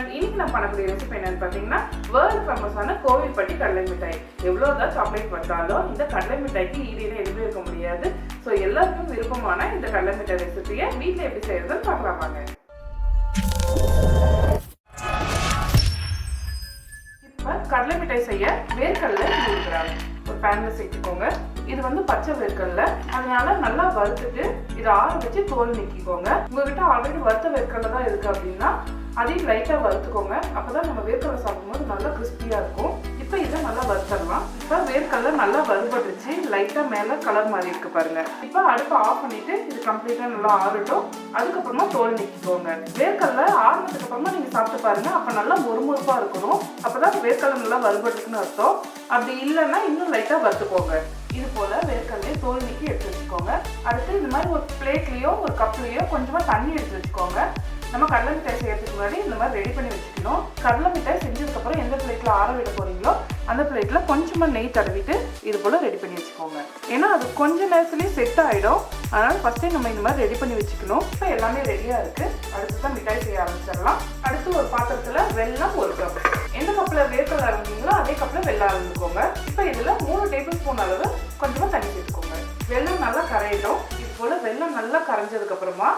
இன்னைக்கு நான் பண்ணக்கூடிய ரெசிபி என்னன்னு பார்த்தீங்கன்னா வேர்ல்டு ஃபேமஸான கோவில்பட்டி கடலை மிட்டாய். எவ்வளோதான் சாக்லேட் வந்தாலும் இந்த கடலை மிட்டாய்க்கு ஈடுன்னு எதுவுமே இருக்க முடியாது. ஸோ எல்லாருக்கும் விருப்பமான இந்த கடலை மிட்டாய் ரெசிபியை வீட்டில் எப்படி செய்யறதுன்னு பார்க்கலாம் வாங்க. இப்போ கடலை மிட்டாய் செய்ய வேர்க்கடலை 100 கிராம் ஒரு பேன்ல சேர்த்துக்கோங்க. இது வந்து பச்சை வேர்க்கடலை, அதனால நல்லா வறுத்துட்டு இதை ஆற வச்சு தோல் நீக்கிக்கோங்க. உங்ககிட்ட ஆல்ரெடி வறுத்த வேர்க்கடலை தான் இருக்கு அப்படின்னா அதையும் லைட்டா வறுத்துக்கோங்க. அப்பதான் நம்ம வேர்க்கடலை சாப்பிடும்போது நல்லா கிறிஸ்பியா இருக்கும். இப்போ இதை நல்லா வறுத்தரலாம். இப்போ வேர்க்கடலை நல்லா வறுபட்டுருச்சு, லைட்டா மேல கலர் மாதிரி இருக்கு பாருங்க. இப்போ அடுப்பை ஆஃப் பண்ணிட்டு இது கம்ப்ளீட்டா நல்லா ஆறட்டும். அதுக்கப்புறமா தோல் நீக்கிக்கோங்க. வேர்க்கடலை ஆறுனதுக்கு அப்புறமா நீங்க சாப்பிட்டு பாருங்க. அப்ப நல்லா மொறுமொறுப்பா இருக்கணும். அப்பதான் வேர்க்கடலை நல்லா வறுபட்டுக்குன்னு அர்த்தம். அப்படி இல்லைன்னா இன்னும் லைட்டா வறுத்துக்கோங்க. இது போல வேர்க்கடலையை தோல் நீக்கி எடுத்து வச்சுக்கோங்க. அடுத்து இந்த மாதிரி ஒரு பிளேட்லயோ ஒரு கப்லயோ கொஞ்சமா தண்ணி எடுத்து வச்சுக்கோங்க. நம்ம கடலை மிட்டாய் செய்யறதுக்கு முன்னாடி இந்த மாதிரி ரெடி பண்ணி வச்சுக்கணும். கடலை மிட்டாய் செஞ்சதுக்கு அப்புறம் எந்த பிளேட்ல ஆற விட போறீங்களோ அந்த பிளேட்ல கொஞ்சமா நெய் தடவிட்டு இது போல ரெடி பண்ணி வச்சுக்கோங்க. ஏன்னா அது கொஞ்ச நேரத்துலயே செட் ஆயிடும். அதனால ஃபர்ஸ்டே நம்ம இந்த மாதிரி ரெடி பண்ணி வச்சுக்கணும். இப்போ எல்லாமே ரெடியா இருக்கு. அடுத்துதான் மிட்டாய் செய்ய ஆரம்பிச்சிடலாம். அடுத்து ஒரு பாத்திரத்துல வெல்லம் 1 கப். எந்த கப்ல வேர்க்கடலை அளந்தீங்களோ அதே கப்ல வெல்லம் அளந்துக்கோங்க. இப்போ இதுல 3 டேபிள் ஸ்பூன் அளவு கொஞ்சமா தண்ணி சேர்த்துக்கோங்க. வெல்லம் நல்லா கரையிடும். இது போல வெல்லம் நல்லா கரைஞ்சதுக்கு அப்புறமா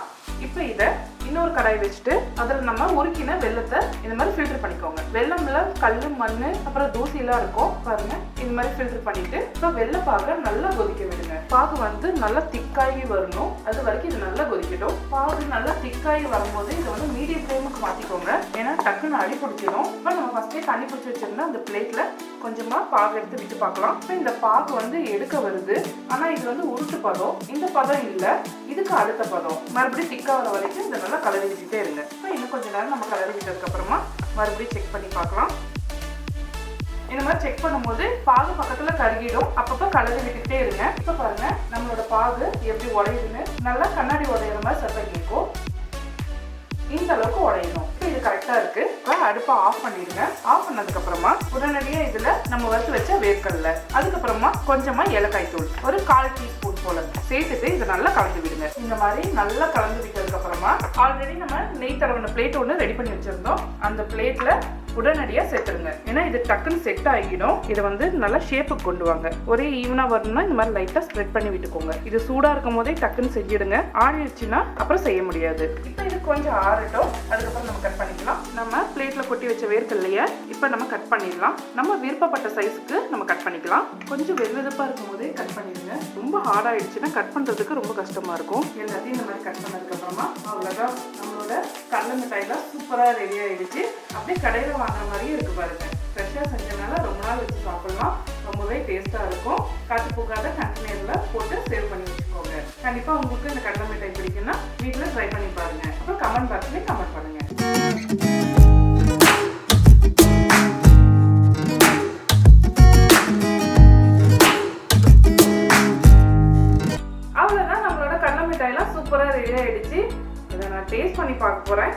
இப்போ இதை இன்னொரு கடாய் வச்சுட்டு அதில் நம்ம உருக்கின வெல்லத்தை இந்த மாதிரி ஃபில்டர் பண்ணிக்கோங்க. வெல்லம்ல கல், மண், அப்புறம் தூசிலாம் இருக்கும் பாருங்க. இந்த மாதிரி ஃபில்டர் பண்ணிட்டு இப்போ வெள்ளப்பாக நல்லா கொதிக்க விடுங்க. பாகு வந்து நல்லா திக்காகி வரணும். அது வரைக்கும் இது நல்லா கொதிக்கட்டும். பாகு நல்லா திக்காகி வரும்போது இதை வந்து மீடியம் ஃப்ளேமுக்கு மாற்றிக்கோங்க. ஏன்னா டக்குன்னு அடி பிடிச்சிடும். இப்போ நம்ம ஃபர்ஸ்டே தண்ணி பிடிச்சி வச்சிருந்தா அந்த பிளேட்ல கொஞ்சமா பாகு எடுத்து விட்டு பார்க்கலாம். இப்போ இந்த பாகு வந்து எடுக்க வருது. ஆனா இது வந்து உருட்டு பதம். இந்த பதம் இல்லை, இதுக்கு அடுத்த பதம். மறுபடியும் திக்கா வர வரைக்கும் இதை நல்லா கலரி விட்டுட்டே இருங்க. இப்போ இன்னும் கொஞ்ச நேரம் நம்ம கலரி விட்டதுக்கு அப்புறமா மறுபடியும் செக் பண்ணி பார்க்கலாம். இந்த மாதிரி செக் பண்ணும்போது பாகு பக்கத்துல கருகிடும். அப்பப்ப கலரி விட்டுட்டே இருங்க. இப்ப பாருங்க நம்மளோட பாகு எப்படி உடையுதுன்னு. நல்லா கண்ணாடி உடையிற மாதிரி சத்தம் கேட்கும். இந்த அளவுக்கு உடையணும். இப்போ இது கரெக்டா இருக்கு. இப்போ அடுப்பை ஆஃப் பண்ணிடுங்க. ஆஃப் பண்ணதுக்கு அப்புறமா உடனடியா இதுல நம்ம வறுத்து வச்ச வேர்க்கடலை, அதுக்கப்புறமா கொஞ்சமா ஏலக்காய் தூள் ஒரு 1/4 டீஸ்பூன் போல சேர்த்துட்டு இதை நல்லா கலந்து விடுங்க. இந்த மாதிரி நல்லா கலந்து விட்டதுக்கு அப்புறமா ஆல்ரெடி நம்ம நெய் தடவின பிளேட் ஒன்று ரெடி பண்ணி வச்சிருந்தோம். அந்த பிளேட்ல உடனடியா சேர்த்துருங்க. ஏன்னா இது டக்குன்னு செட் ஆகிடும். இதை வந்து நல்லா ஷேப்புக்கு கொண்டு வாங்க. ஒரே ஈவனா வரணும்னா இந்த மாதிரி லைட்டா ஸ்ப்ரெட் பண்ணி விட்டுக்கோங்க. இது சூடா இருக்கும் போதே டக்குன்னு செஞ்சிடுங்க. ஆறிடுச்சுன்னா அப்புறம் செய்ய முடியாது. இப்போ இது கொஞ்சம் ஆறட்டும். அதுக்கப்புறம் நம்ம கட் பண்ணிக்கலாம். நம்ம பிளேட்ல கொட்டி வச்ச வேர்க்கடலைய இப்போ நம்ம கட் பண்ணிடலாம். நம்ம விருப்பப்பட்ட சைஸ்க்கு நம்ம கட் பண்ணிக்கலாம். கொஞ்சம் வெதுவெதுப்பா இருக்கும் போதே கட் பண்ணிடுங்க. ரொம்ப ஹார்ட் ஆயிடுச்சுன்னா கட் பண்றதுக்கு ரொம்ப கஷ்டமா இருக்கும். எல்லாத்தையும் இந்த மாதிரி கட் பண்ணதுக்கு அப்புறமா அவ்வளவுதான், நம்மளோட கடலை மிட்டாய்லாம் சூப்பரா ரெடி ஆயிடுச்சு. அப்படியே கடையில வாங்குற மாதிரியே இருக்கு பாருங்க. ஃப்ரெஷ்ஷா செஞ்சனால ரொம்ப நாள் வச்சு சாப்பிடலாம். ரொம்பவே டேஸ்டா இருக்கும். காத்து போகாத கண்டெய்னர்ல போட்டு சேவ் பண்ணி வச்சுக்கோங்க. கண்டிப்பா உங்களுக்கு இந்த கடலை மிட்டாய் பிடிக்கும்னா வீட்டுல ட்ரை பண்ணி பாருங்க. அப்புறம் கமெண்ட் பாக்ஸ்ல கமெண்ட் பண்ணுங்க. அவ்வளவுதான், நம்மளோட கடலை மிட்டாய்லாம் சூப்பரா ரெடி ஆயிடுச்சு. இதை நான் டேஸ்ட் பண்ணி பார்க்க போறேன்.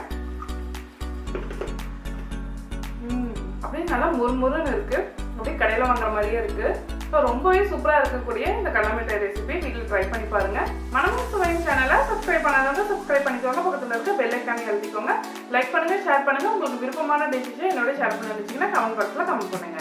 அப்படியே நல்லா முறுமுறுன்னு இருக்கு. அப்படியே கடையில வாங்குற மாதிரியே இருக்கு. ஸோ ரொம்பவே சூப்பரா இருக்கக்கூடிய இந்த கடலை மிட்டாய் ரெசிபி வீட்டில் ட்ரை பண்ணி பாருங்க. மனமும் சுவையும் சேனலை சப்ஸ்கிரைப் பண்ணாதவங்க சப்ஸ்கிரைப் பண்ணிக்கோங்க. பக்கத்துல இருக்க பெல் ஐக்கானை எழுதிக்கோங்க. லைக் பண்ணுங்க, ஷேர் பண்ணுங்க. உங்களுக்கு விருப்பமான டிஷ்ஷை என்னோட ஷேர் பண்ணி வச்சிங்கன்னா கமெண்ட் பாக்ஸ்ல கமெண்ட் பண்ணுங்க.